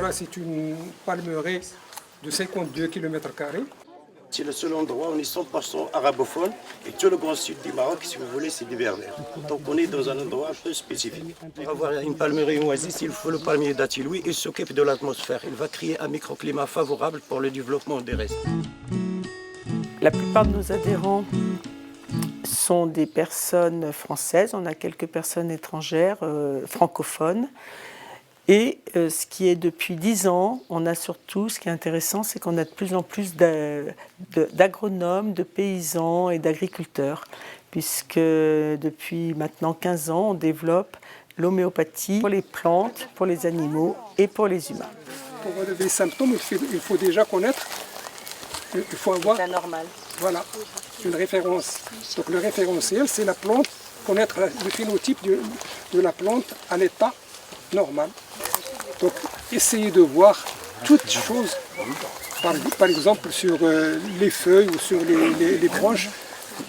Voilà, c'est une palmeraie de 52 km². C'est le seul endroit où on est 100% arabophone et tout le grand sud du Maroc, si vous voulez, c'est du berbère. Donc on est dans un endroit un peu spécifique. Pour avoir une palmeraie oasis, il faut le palmier d'Atiloui. Il s'occupe de l'atmosphère. Il va créer un microclimat favorable pour le développement des restes. La plupart de nos adhérents sont des personnes françaises. On a quelques personnes étrangères, francophones. Et ce qui est depuis 10 ans, on a surtout, ce qui est intéressant, c'est qu'on a de plus en plus d'agronomes, de paysans et d'agriculteurs, puisque depuis maintenant 15 ans, on développe l'homéopathie pour les plantes, pour les animaux et pour les humains. Pour relever les symptômes, il faut déjà connaître, il faut avoir voilà, une référence. Donc le référentiel, c'est la plante, connaître le phénotype de la plante à l'état normal. Donc, essayez de voir toutes choses, par exemple sur les feuilles ou sur les branches,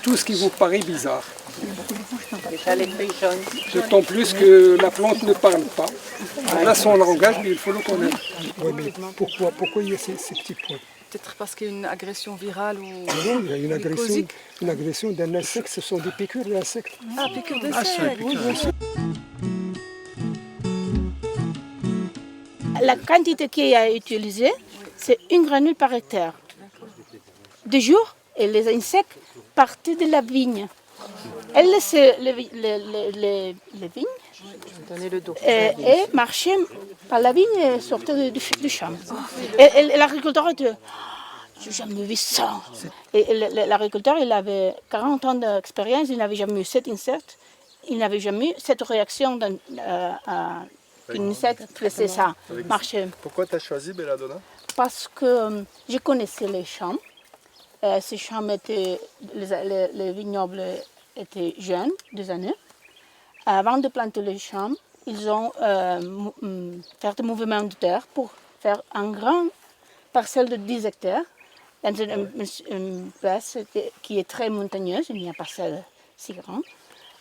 tout ce qui vous paraît bizarre. D'autant plus que la plante ne parle pas. Elle a son langage, mais il faut le connaître. Ouais, mais pourquoi il y a ces petits points? Peut-être parce qu'il y a une agression virale ou non, il y a une agression d'un insecte, ce sont des piqûres d'insectes. Ah, piqûres d'insectes, oui. La quantité qui est utilisée, c'est 1 granule par hectare. De jour, et les insectes partaient de la vigne. Elles laissaient les vignes et marchaient par la vigne et sortaient du champ. Et l'agriculteur était... Je n'ai jamais vu ça. Et l'agriculteur, il avait 40 ans d'expérience, il n'avait jamais eu cet insecte, il n'avait jamais eu cette réaction qu'une insecte faisait ça, marchait. Pourquoi tu as choisi Belladonna? Parce que je connaissais les champs. Ces champs étaient, les vignobles étaient jeunes, 2 années. Avant de planter les champs, ils ont fait des mouvements de terre pour faire un grand parcelle de 10 hectares. Dans une place qui est très montagneuse, il n'y a pas parcelle si grande.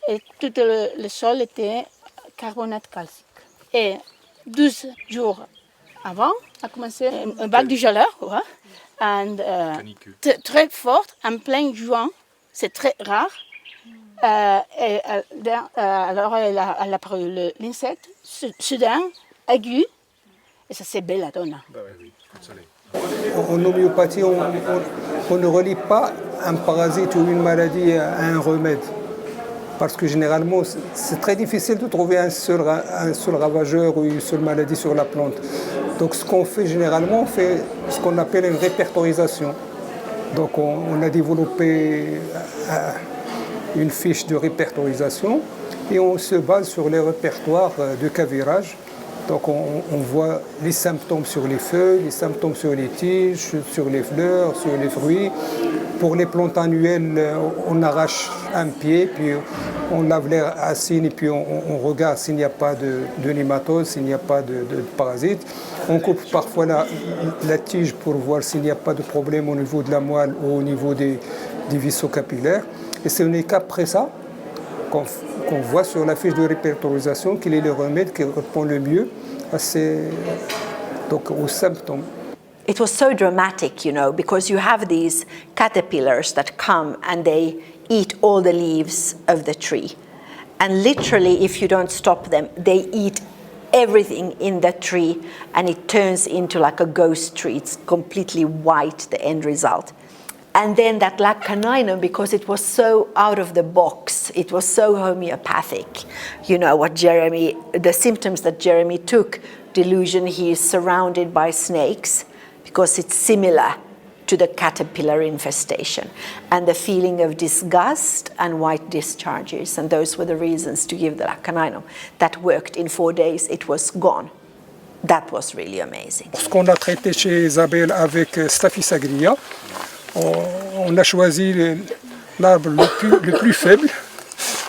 Et tout le sol était carbonate calcique. Et 12 jours avant, a commencé un bac de chaleur, très forte, en plein juin, c'est très rare. Alors elle a apparu l'insecte, soudain, aigu, et ça c'est Belladonna. En homéopathie, on ne relie pas un parasite ou une maladie à un remède. Parce que généralement, c'est très difficile de trouver un seul ravageur ou une seule maladie sur la plante. Donc ce qu'on fait généralement, on fait ce qu'on appelle une répertorisation. Donc on a développé une fiche de répertorisation et on se base sur les répertoires de cavirage. Donc on voit les symptômes sur les feuilles, les symptômes sur les tiges, sur les fleurs, sur les fruits. Pour les plantes annuelles, on arrache un pied, puis on lave les racines et puis on regarde s'il n'y a pas de nématode, s'il n'y a pas de parasites. On coupe parfois la tige pour voir s'il n'y a pas de problème au niveau de la moelle ou au niveau des vaisseaux capillaires. Et ce n'est qu'après ça qu'on voit sur la fiche de répertorisation quel est le remède qui répond le mieux aux symptômes. It was so dramatic, because you have these caterpillars that come and they eat all the leaves of the tree. And literally, if you don't stop them, they eat everything in the tree and it turns into like a ghost tree. It's completely white, the end result. And then that lacanine, because it was so out of the box, it was so homeopathic. The symptoms that Jeremy took, delusion, he is surrounded by snakes, because it's similar to the caterpillar infestation, and the feeling of disgust and white discharges. And those were the reasons to give the lacanine. That worked in 4 days, it was gone. That was really amazing. Ce qu'on a traité chez Isabelle avec Staphylos agria, on a choisi l'arbre le plus faible.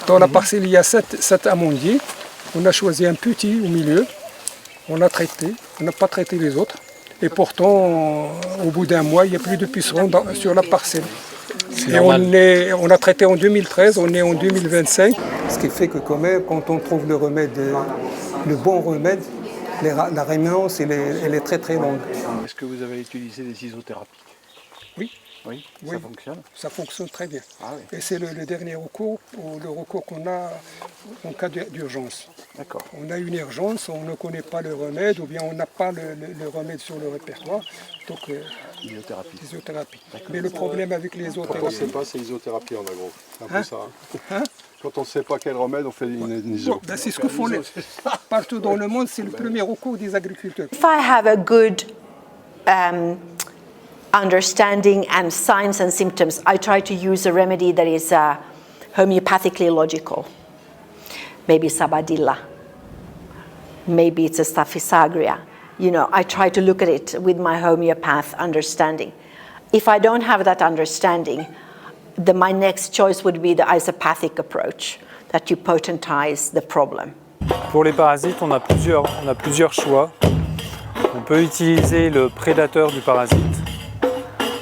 Dans la parcelle, il y a 7 amandiers. On a choisi un petit au milieu. On a traité, on n'a pas traité les autres. Et pourtant, au bout d'un mois, il n'y a plus de pucerons sur la parcelle. Et on a traité en 2013, on est en 2025. Ce qui fait que quand on trouve le bon remède, la rémanence elle est très très longue. Est-ce que vous avez utilisé des isothérapies? Oui. Oui, Oui. ça fonctionne. Ça fonctionne très bien. Ah oui. Et c'est le dernier recours, ou le recours qu'on a en cas d'urgence. D'accord. On a une urgence, on ne connaît pas le remède, ou bien on n'a pas le remède sur le répertoire, donc isothérapie. Mais le problème avec les autres... Quand on ne sait pas, c'est isothérapie en agro. C'est un peu ça. Hein? Quand on ne sait pas quel remède, on fait une iso. Bon, ben c'est ce que font partout dans le monde, c'est le premier recours des agriculteurs. If I have a good understanding and signs and symptoms, I try to use a remedy that is homeopathically logical. Maybe Sabadilla, maybe it's a Staphysagria. You know, I try to look at it with my homeopath understanding. If I don't have that understanding, my next choice would be the isopathic approach, that you potentize the problem. Pour les parasites, on a plusieurs choix. On peut utiliser le prédateur du parasite.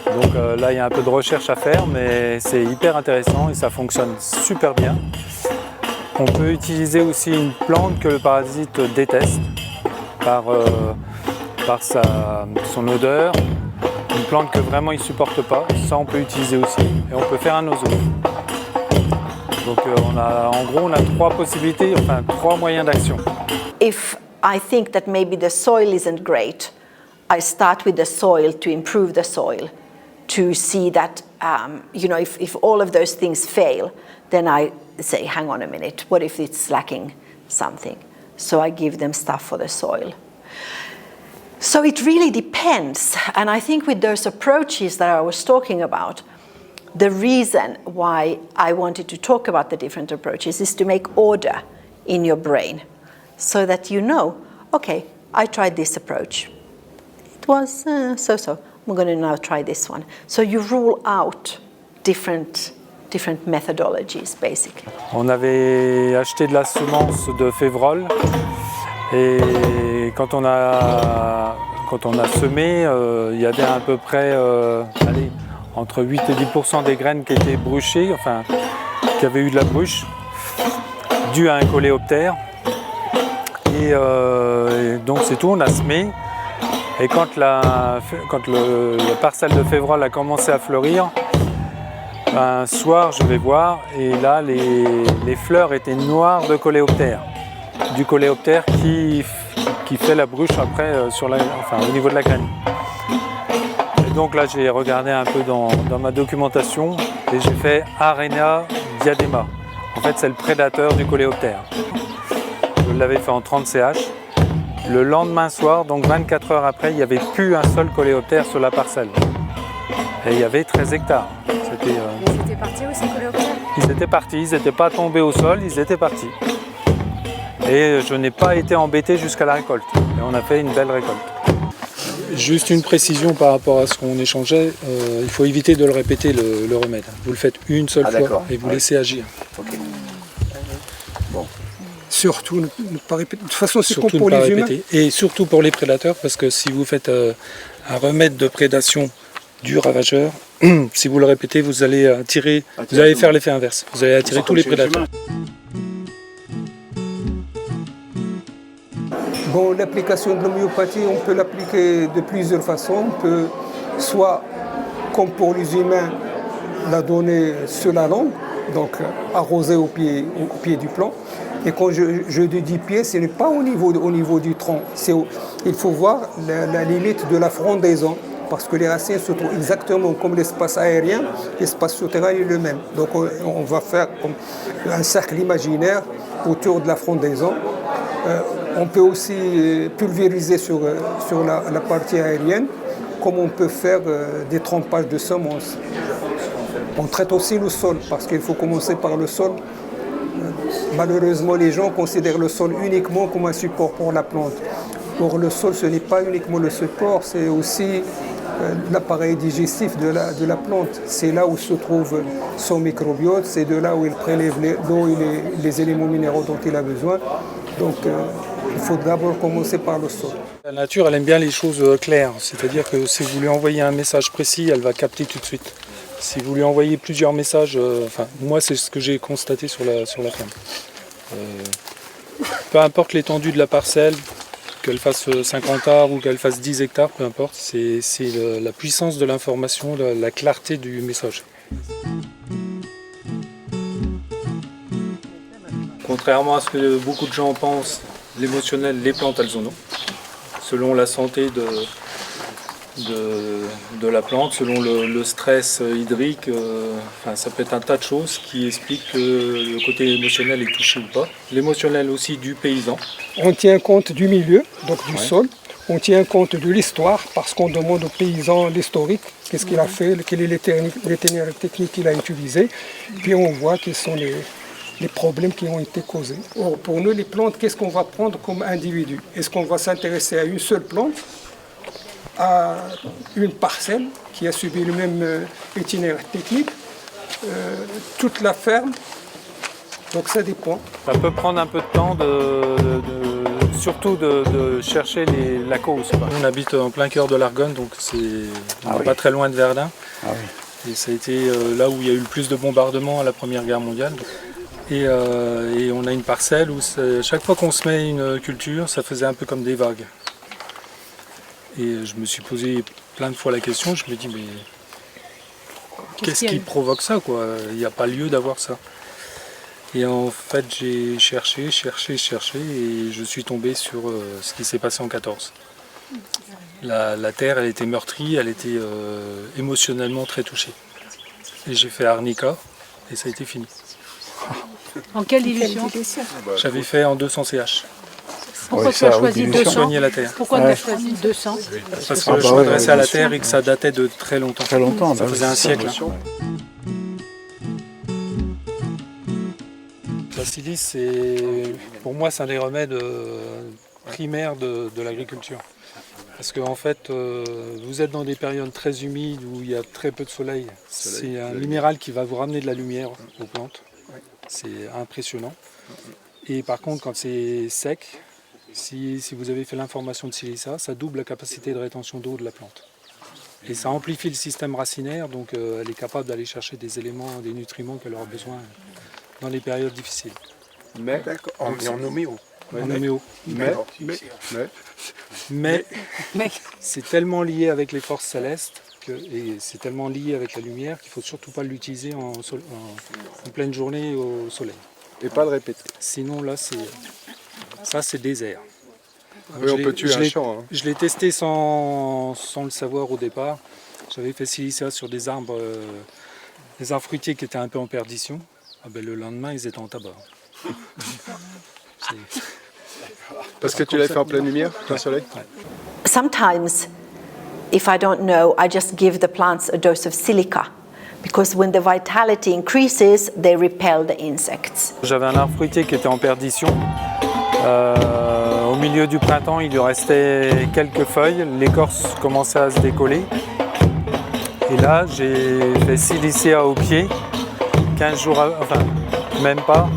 Donc là, il y a un peu de recherche à faire, mais c'est hyper intéressant et ça fonctionne super bien. On peut utiliser aussi une plante que le parasite déteste par son odeur. Une plante que vraiment il ne supporte pas, ça on peut utiliser aussi. Et on peut faire un ozo. Donc en gros, on a trois possibilités, enfin trois moyens d'action. If I think that maybe the soil isn't great, I start with the soil to improve the soil, to see that, you know, if all of those things fail, then I say, hang on a minute, what if it's lacking something? So I give them stuff for the soil. So it really depends. And I think with those approaches that I was talking about, the reason why I wanted to talk about the different approaches is to make order in your brain so that you know, okay, I tried this approach. It was so-so. I'm going to now try this one. So you rule out different methodologies, basically. On avait acheté de la semence de févrole et quand on a semé, il y avait à peu près entre 8 et 10% des graines qui étaient bruchées, enfin qui avaient eu de la bruche, due à un coléoptère. Et donc c'est tout, on a semé. Et quand la parcelle de févrole a commencé à fleurir, un soir je vais voir et là les fleurs étaient noires de coléoptère. Du coléoptère qui fait la bruche après au niveau de la graine. Et donc là j'ai regardé un peu dans ma documentation et j'ai fait Arena diadema. En fait c'est le prédateur du coléoptère. Je l'avais fait en 30 CH. Le lendemain soir, donc 24 heures après, il n'y avait plus un seul coléoptère sur la parcelle. Et il y avait 13 hectares. Ils étaient partis aussi, coléoptères? Ils étaient partis, ils n'étaient pas tombés au sol, ils étaient partis. Et je n'ai pas été embêté jusqu'à la récolte. Et on a fait une belle récolte. Juste une précision par rapport à ce qu'on échangeait, il faut éviter de le répéter le remède. Vous le faites une seule fois et vous laissez agir. Okay. Surtout ne pas répéter. De toute façon, c'est comme Surtout pour ne pas les humains. répéter. Et surtout pour les prédateurs, parce que si vous faites un remède de prédation du ravageur, si vous le répétez, vous allez vous allez faire l'effet inverse. Vous allez attirer tous les prédateurs. Bon, l'application de l'homéopathie, on peut l'appliquer de plusieurs façons. On peut soit, comme pour les humains, la donner sur la langue, donc arroser au pied du plant. Et quand je dis pied, ce n'est pas au niveau du tronc. Il faut voir la limite de la frondaison, parce que les racines se trouvent exactement comme l'espace aérien, l'espace souterrain est le même. Donc on va faire comme un cercle imaginaire autour de la frondaison. On peut aussi pulvériser sur la partie aérienne, comme on peut faire des trompages de semences. On traite aussi le sol, parce qu'il faut commencer par le sol. Malheureusement, les gens considèrent le sol uniquement comme un support pour la plante. Or, le sol, ce n'est pas uniquement le support, c'est aussi l'appareil digestif de la plante. C'est là où se trouve son microbiote, c'est de là où il prélève l'eau et les éléments minéraux dont il a besoin. Donc, il faut d'abord commencer par le sol. La nature, elle aime bien les choses claires, c'est-à-dire que si vous lui envoyez un message précis, elle va capter tout de suite. Si vous lui envoyez plusieurs messages, moi c'est ce que j'ai constaté sur la ferme. Peu importe l'étendue de la parcelle, qu'elle fasse 50 arts ou qu'elle fasse 10 hectares, peu importe, c'est la puissance de l'information, la clarté du message. Contrairement à ce que beaucoup de gens pensent, l'émotionnel, les plantes elles en ont. Selon la santé de la plante, selon le stress hydrique, ça peut être un tas de choses qui expliquent que le côté émotionnel est touché ou pas. L'émotionnel aussi du paysan. On tient compte du milieu, donc du sol. On tient compte de l'histoire parce qu'on demande au paysan l'historique, qu'est-ce qu'il a fait, quelles sont les techniques qu'il a utilisées. Puis on voit quels sont les problèmes qui ont été causés. Or, pour nous, les plantes, qu'est-ce qu'on va prendre comme individu? Est-ce qu'on va s'intéresser à une seule plante, à une parcelle qui a subi le même itinéraire technique, toute la ferme? Donc ça dépend. Ça peut prendre un peu de temps, surtout de chercher la cause. On habite en plein cœur de l'Argonne, donc on n'est pas très loin de Verdun. Et ça a été là où il y a eu le plus de bombardements à la Première Guerre mondiale. Et on a une parcelle où chaque fois qu'on se met une culture, ça faisait un peu comme des vagues. Et je me suis posé plein de fois la question, je me dis mais qu'est-ce qui provoque ça quoi? Il n'y a pas lieu d'avoir ça. Et en fait j'ai cherché et je suis tombé sur ce qui s'est passé en 14. La terre elle était meurtrie, elle était émotionnellement très touchée. Et j'ai fait arnica et ça a été fini. En quelle dilution? J'avais fait en 200 CH. Pourquoi tu as choisi 200? Soigner la terre. Pourquoi tu as choisi 200? Parce que je m'adressais à la terre et que ça datait de très longtemps. Très longtemps, ça faisait un siècle. La silice, pour moi, c'est un des remèdes primaires de l'agriculture. Parce qu'en fait, vous êtes dans des périodes très humides où il y a très peu de soleil. C'est un minéral qui va vous ramener de la lumière aux plantes. C'est impressionnant. Et par contre, quand c'est sec, si vous avez fait l'information de silica, ça double la capacité de rétention d'eau de la plante. Et ça amplifie le système racinaire, donc elle est capable d'aller chercher des éléments, des nutriments qu'elle aura besoin dans les périodes difficiles. Mais en homéo. En homéo. Mais c'est tellement lié avec les forces célestes et c'est tellement lié avec la lumière qu'il ne faut surtout pas l'utiliser en pleine journée au soleil. Et pas le répéter. Sinon là, c'est désert. Oui, on peut tuer un champ. Hein. Je l'ai testé sans le savoir au départ. J'avais fait silica sur des arbres fruitiers qui étaient un peu en perdition. Ah ben, le lendemain, ils étaient en tabac. Parce que tu l'as fait en pleine lumière, plein soleil? Sometimes, if I don't know, I just give the plants a dose of silica. Because when the vitality increases, they repel the insects. J'avais un arbre fruitier qui était en perdition. Au milieu du printemps, il lui restait quelques feuilles. L'écorce commençait à se décoller. Et là, j'ai fait silicea au pied. 15 jours, enfin, même pas.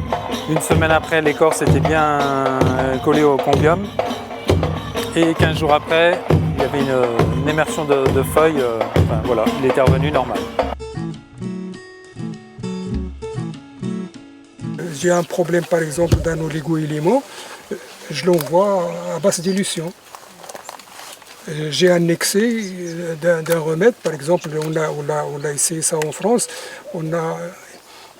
Une semaine après, l'écorce était bien collée au combium. Et 15 jours après, il y avait une immersion de feuilles. Enfin, voilà, il était revenu normal. J'ai un problème par exemple d'un oligo-élément, je l'envoie à basse dilution. J'ai un excès d'un remède, par exemple, on a essayé ça en France, on a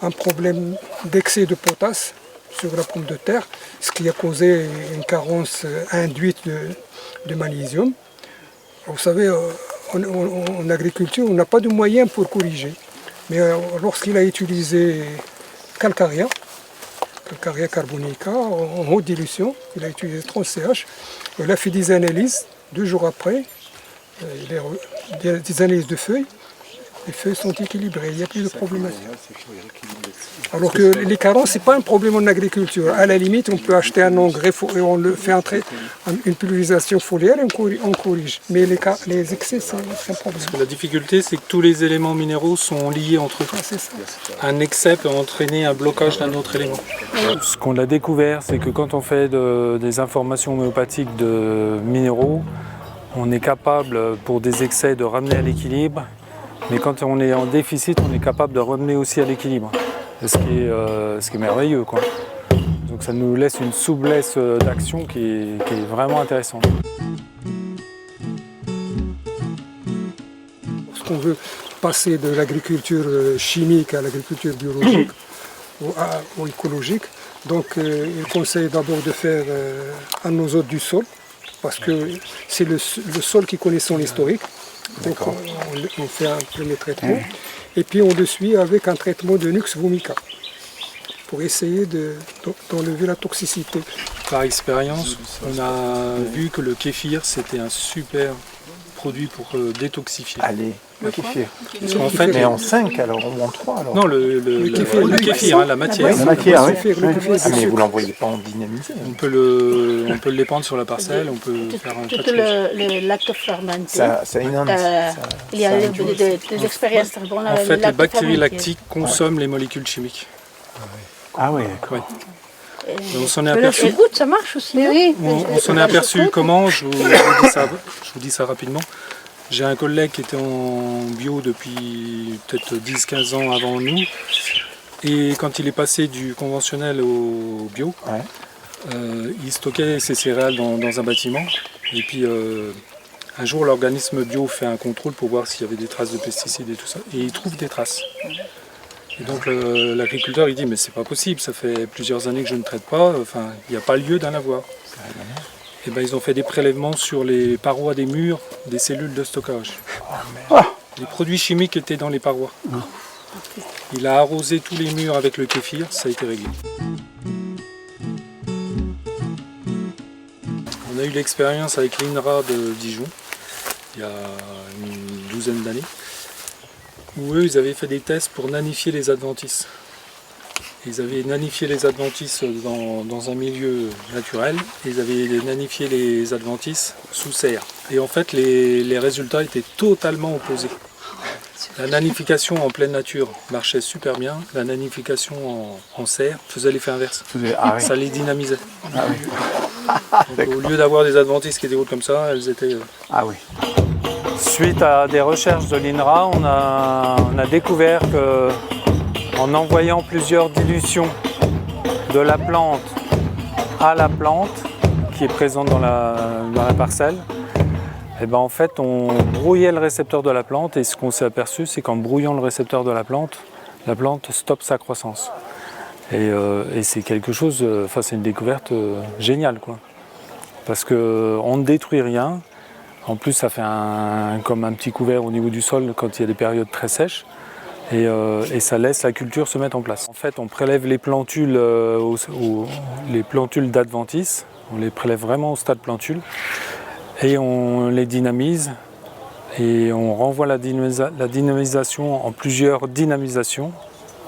un problème d'excès de potasse sur la pomme de terre, ce qui a causé une carence induite de magnésium. Vous savez, en agriculture, on n'a pas de moyens pour corriger, mais lorsqu'il a utilisé Calcarea carbonica en haute dilution, il a utilisé 30 CH, il a fait des analyses, 2 jours après, des analyses de feuilles, les feuilles sont équilibrées, il n'y a plus de problématique. Alors que les carences, ce n'est pas un problème en agriculture. À la limite, on peut acheter un engrais et on le fait entrer une pulvérisation foliaire et on corrige. Mais les excès, c'est un problème. Parce que la difficulté, c'est que tous les éléments minéraux sont liés entre eux. Ah, c'est ça. Un excès peut entraîner un blocage d'un autre élément. Ce qu'on a découvert, c'est que quand on fait des informations homéopathiques de minéraux, on est capable, pour des excès, de ramener à l'équilibre. Mais quand on est en déficit, on est capable de ramener aussi à l'équilibre. Ce qui est merveilleux, quoi. Donc Donc ça nous laisse une souplesse d'action qui est vraiment intéressante. Lorsqu'on veut passer de l'agriculture chimique à l'agriculture biologique ou écologique, donc il conseille d'abord de faire un azote du sol, parce que c'est le sol qui connaît son historique. Donc on fait un premier traitement, et puis on le suit avec un traitement de Nux vomica, pour essayer d'enlever la toxicité. Par expérience, on a vu que le kéfir, c'était un super produit pour détoxifier. Allez, le kéfir. En fait, mais en 5 alors, ou en 3 alors. Non, le kéfir, hein, la matière. La matière, oui. Ah, mais vous ne l'envoyez pas en dynamisé. On peut le l'épandre sur la parcelle, on peut faire un tas de Tout choses. le lacte fermenté. Ça inonde. Il y a des expériences très bonnes En avec fait, le les lacte bactéries fermenté. lactiques consomment les molécules chimiques. Ah oui, d'accord. Ouais. Et on s'en est Mais là, aperçu. c'est good, ça marche aussi. Oui, On s'en est aperçu comment, je vous dis ça rapidement. J'ai un collègue qui était en bio depuis peut-être 10-15 ans avant nous. Et quand il est passé du conventionnel au bio, il stockait ses céréales dans un bâtiment. Et puis un jour, l'organisme bio fait un contrôle pour voir s'il y avait des traces de pesticides et tout ça. Et il trouve des traces. Et donc l'agriculteur il dit mais c'est pas possible, ça fait plusieurs années que je ne traite pas, enfin il n'y a pas lieu d'en avoir. Et ben ils ont fait des prélèvements sur les parois des murs des cellules de stockage. Les produits chimiques étaient dans les parois. Il a arrosé tous les murs avec le kéfir, ça a été réglé. On a eu l'expérience avec l'INRA de Dijon, il y a une douzaine d'années, où eux, ils avaient fait des tests pour nanifier les adventices. Ils avaient nanifié les adventices dans un milieu naturel, et ils avaient nanifié les adventices sous serre. Et en fait, les résultats étaient totalement opposés. La nanification en pleine nature marchait super bien, la nanification en serre faisait l'effet inverse. Ça les dynamisait. Donc, au lieu d'avoir des adventices qui étaient hautes comme ça, elles étaient... Suite à des recherches de l'INRA, on a découvert que en envoyant plusieurs dilutions de la plante à la plante qui est présente dans la parcelle, et ben en fait on brouillait le récepteur de la plante, et ce qu'on s'est aperçu c'est qu'en brouillant le récepteur de la plante stoppe sa croissance. Et c'est quelque chose, enfin c'est une découverte géniale quoi. Parce qu'on ne détruit rien. En plus, ça fait comme un petit couvert au niveau du sol quand il y a des périodes très sèches. Et ça laisse la culture se mettre en place. En fait, on prélève les plantules, les plantules d'adventice. On les prélève vraiment au stade plantule. Et on les dynamise. Et on renvoie la dynamisation en plusieurs dynamisations.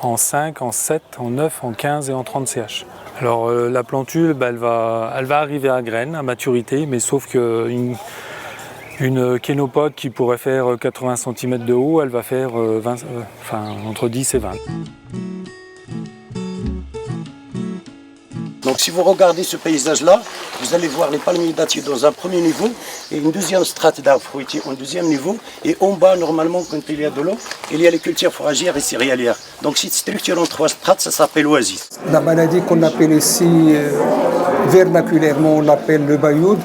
En 5, en 7, en 9, en 15 et en 30 CH. Alors la plantule, elle va arriver à graines, à maturité, mais sauf qu'une kénopode qui pourrait faire 80 cm de haut, elle va faire entre 10 et 20. Donc si vous regardez ce paysage-là, vous allez voir les palmiers dattiers dans un premier niveau et une deuxième strate d'arbres fruitiers en deuxième niveau. Et en bas, normalement, quand il y a de l'eau, il y a les cultures fourragères et céréalières. Donc cette structure en 3 strates, ça s'appelle oasis. La maladie qu'on appelle ici, vernaculairement, on l'appelle le bayoud,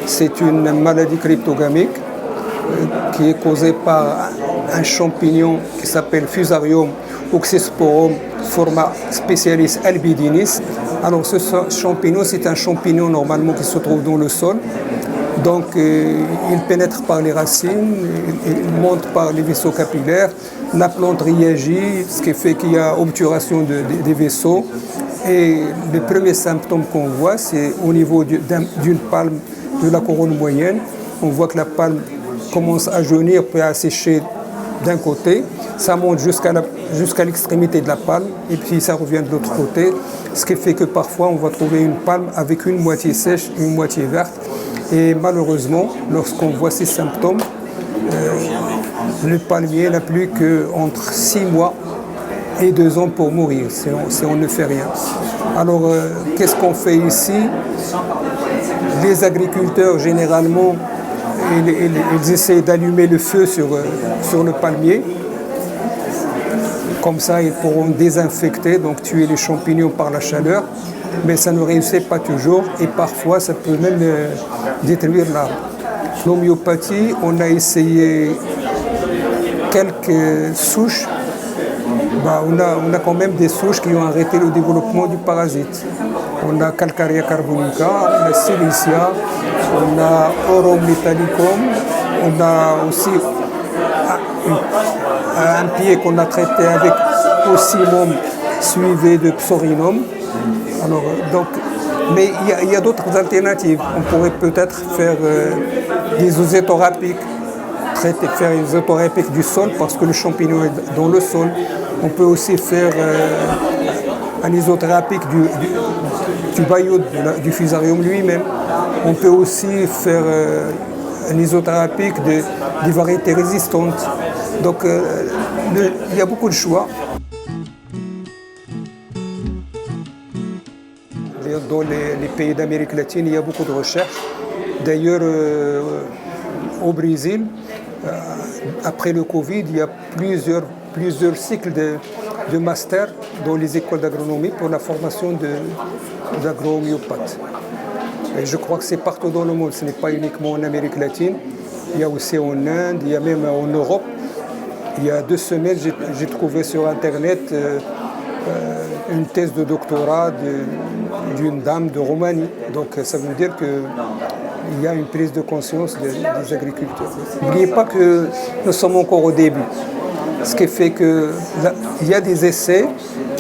c'est une maladie cryptogamique qui est causée par un champignon qui s'appelle Fusarium oxysporum forma specialis albidinis. Alors ce champignon, c'est un champignon normalement qui se trouve dans le sol. Donc il pénètre par les racines, il monte par les vaisseaux capillaires, la plante réagit, ce qui fait qu'il y a obturation des vaisseaux. Et les premiers symptômes qu'on voit, c'est au niveau d'une palme de la couronne moyenne. On voit que la palme commence à jaunir puis à sécher d'un côté, ça monte jusqu'à l'extrémité de la palme et puis ça revient de l'autre côté, ce qui fait que parfois on va trouver une palme avec une moitié sèche et une moitié verte. Et malheureusement, lorsqu'on voit ces symptômes, le palmier n'a plus qu'entre 6 mois et 2 ans pour mourir si on ne fait rien. Alors qu'est-ce qu'on fait ici? Les agriculteurs généralement ils essaient d'allumer le feu sur le palmier. Comme ça, ils pourront désinfecter, donc tuer les champignons par la chaleur. mais ça ne réussit pas toujours et parfois ça peut même détruire l'arbre. L'homéopathie, on a essayé quelques souches. On a quand même des souches qui ont arrêté le développement du parasite. On a Calcarea carbonica, on a Silicia, on a Aurum metallicum, on a aussi un pied qu'on a traité avec Ocimum suivi de Psorinum. Alors, donc, mais il y a d'autres alternatives. On pourrait peut-être faire des isothérapiques, faire des isothérapiques du sol parce que le champignon est dans le sol. On peut aussi faire un isothérapique du bayou, du fusarium lui-même. On peut aussi faire un isothérapique des variétés résistantes. Donc il y a beaucoup de choix. Dans les pays d'Amérique latine, il y a beaucoup de recherches. D'ailleurs, au Brésil, après le Covid, il y a plusieurs cycles de master dans les écoles d'agronomie pour la formation d'agro-homéopathes. Et je crois que c'est partout dans le monde, ce n'est pas uniquement en Amérique latine. Il y a aussi en Inde, il y a même en Europe. Il y a 2 semaines, j'ai trouvé sur Internet une thèse de doctorat d'une dame de Roumanie. Donc ça veut dire qu'il y a une prise de conscience des agriculteurs. N'oubliez pas que nous sommes encore au début. Ce qui fait qu'il y a des essais,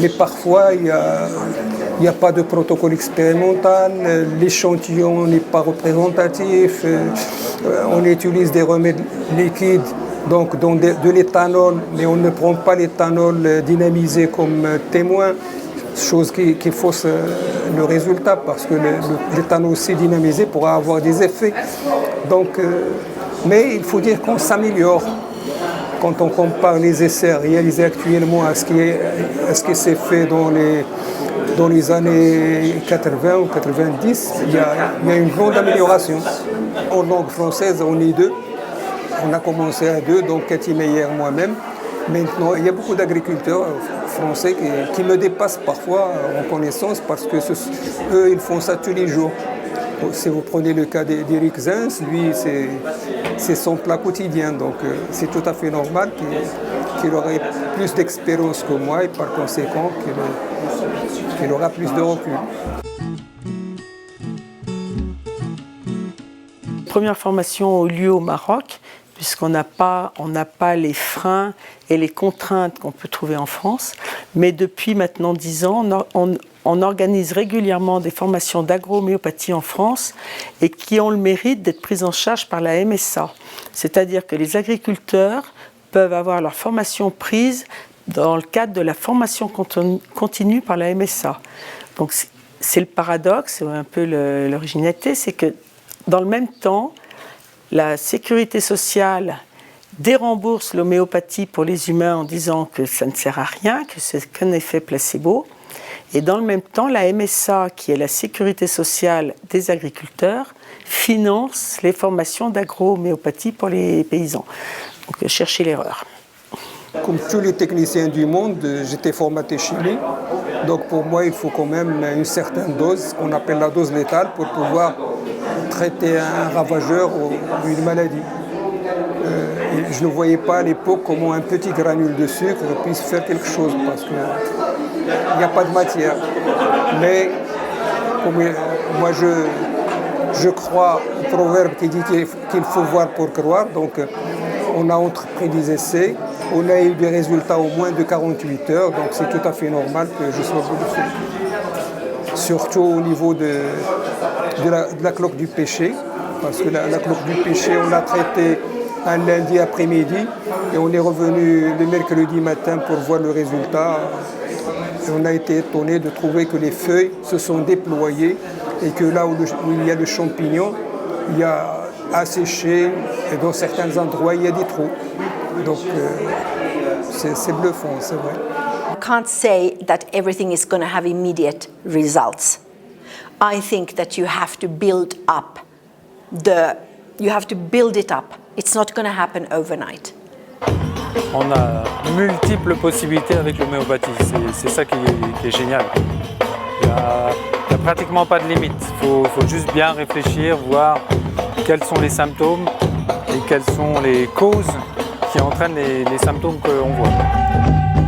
mais parfois il n'y a pas de protocole expérimental, l'échantillon n'est pas représentatif, on utilise des remèdes liquides, donc de l'éthanol, mais on ne prend pas l'éthanol dynamisé comme témoin, chose qui fausse le résultat, parce que l'éthanol aussi dynamisé pourra avoir des effets. Donc, mais il faut dire qu'on s'améliore. Quand on compare les essais réalisés actuellement à ce qui s'est fait dans les années 80 ou 90, il y a une grande amélioration. En langue française, on est 2. On a commencé à 2, donc Cathy Meyer, moi-même. Maintenant, il y a beaucoup d'agriculteurs français qui me dépassent parfois en connaissance parce que eux, ils font ça tous les jours. Si vous prenez le cas d'Éric Zins, lui, c'est son plat quotidien. Donc, c'est tout à fait normal qu'il aurait plus d'expérience que moi et par conséquent qu'il aura plus de recul. Première formation a eu lieu au Maroc, puisqu'on n'a pas les freins et les contraintes qu'on peut trouver en France. Mais depuis maintenant 10 ans, on organise régulièrement des formations d'agro-homéopathie en France et qui ont le mérite d'être prises en charge par la MSA. C'est-à-dire que les agriculteurs peuvent avoir leur formation prise dans le cadre de la formation continue par la MSA. Donc c'est le paradoxe, un peu l'originalité, c'est que dans le même temps, la sécurité sociale dérembourse l'homéopathie pour les humains en disant que ça ne sert à rien, que c'est qu'un effet placebo. Et dans le même temps, la MSA, qui est la sécurité sociale des agriculteurs, finance les formations d'agro-homéopathie pour les paysans. Donc, cherchez l'erreur. Comme tous les techniciens du monde, j'étais formaté chimie. Donc pour moi, il faut quand même une certaine dose, qu'on appelle la dose létale, pour pouvoir traiter un ravageur ou une maladie. Et je ne voyais pas à l'époque comment un petit granule de sucre puisse faire quelque chose, parce qu'il n'y a pas de matière. Mais moi, je crois au proverbe qui dit qu'il faut voir pour croire. Donc on a entrepris des essais, on a eu des résultats au moins de 48 heures, donc c'est tout à fait normal que je sois bouleversé. Surtout au niveau de la cloque du péché, parce que la cloque du péché, on l'a traitée un lundi après-midi et on est revenu le mercredi matin pour voir le résultat. Et on a été étonné de trouver que les feuilles se sont déployées et que là où il y a le champignon, il y a asséché et dans certains endroits il y a des trous. Donc c'est bluffant, c'est vrai. I can't say that everything is going to have immediate results. I think that you have to build up it up. It's not going to happen overnight. On a multiples possibilités avec l'homéopathie, c'est ça qui est génial. Il y a pratiquement pas de limite. Il faut juste bien réfléchir, voir quels sont les symptômes et quelles sont les causes qui entraînent les symptômes que l'on voit.